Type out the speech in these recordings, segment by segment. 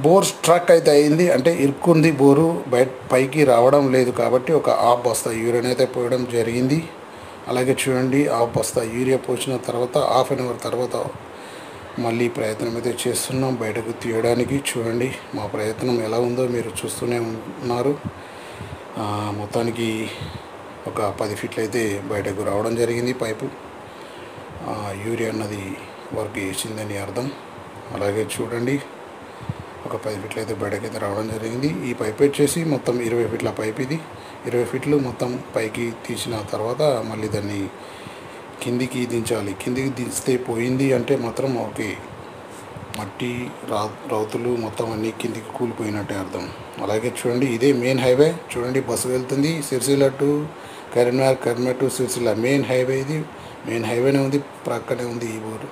Bore struck అయితే అయింది, అంటే ఇరుక్కుంది బోరు, పైకి రావడం లేదు. కాబట్టి ఒక హాఫ్ బస్తా యూరియా అయితే పోయడం జరిగింది. అలాగే చూడండి, హాఫ్ బస్తా యూరియా పోసిన తర్వాత హాఫ్ అన్ అవర్ తర్వాత మళ్ళీ ప్రయత్నం అయితే చేస్తున్నాం బయటకు తీయడానికి. చూడండి మా ప్రయత్నం ఎలా ఉందో మీరు చూస్తూనే ఉన్నారు. మొత్తానికి ఒక 10 ఫీట్లు అయితే బయటకు రావడం జరిగింది పైపు. యూరియా అన్నది వర్క్ చేసిందని అర్థం. అలాగే చూడండి, ఒక 10 ఫీట్లు అయితే బయటకైతే రావడం జరిగింది. ఈ పైప్ వచ్చేసి మొత్తం 20 ఫీట్ల పైప్ ఇది. 20 ఫీట్లు మొత్తం పైకి తీసిన తర్వాత మళ్ళీ దాన్ని కిందికి దించాలి. కిందికి దించితే పోయింది అంటే మాత్రం ఓకే, మట్టి రౌతులు మొత్తం అన్నీ కిందికి కూలిపోయినట్టే అర్థం. అలాగే చూడండి, ఇదే మెయిన్ హైవే. చూడండి బస్సు వెళ్తుంది Sircilla to Karimnagar, Karimnagar to Sircilla main highway ఇది. మెయిన్ హైవేనే ఉంది, ప్రక్కనే ఉంది ఈ ఊరు.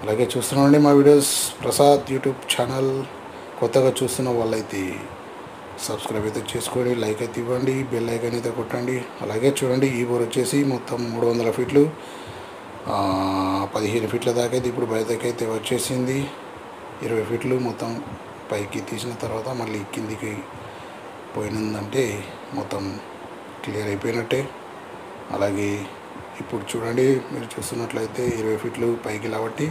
అలాగే చూస్తున్నామండి మా వీడియోస్ ప్రసాద్ యూట్యూబ్ ఛానల్. కొత్తగా చూస్తున్న వాళ్ళైతే సబ్స్క్రైబ్ అయితే చేసుకోండి, లైక్ అయితే ఇవ్వండి, బెల్ ఐకాన్ అయితే కొట్టండి. అలాగే చూడండి, ఈ బోర్ వచ్చేసి మొత్తం 300 ఫీట్లు, 15 ఫీట్ల దాకా అయితే ఇప్పుడు బయటకైతే వచ్చేసింది. 20 ఫీట్లు మొత్తం పైకి తీసిన తర్వాత మళ్ళీ కిందికి పోయినందంటే మొత్తం క్లియర్ అయిపోయినట్టే. అలాగే ఇప్పుడు చూడండి, మీరు చూస్తున్నట్లయితే 20 ఫీట్లు పైకి కాబట్టి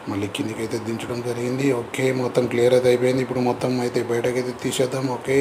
మళ్ళీ కిందికి అయితే దించడం జరిగింది. ఓకే, మొత్తం క్లియర్ అయితే అయిపోయింది. ఇప్పుడు మొత్తం అయితే బయటకైతే తీసేద్దాం. ఓకే.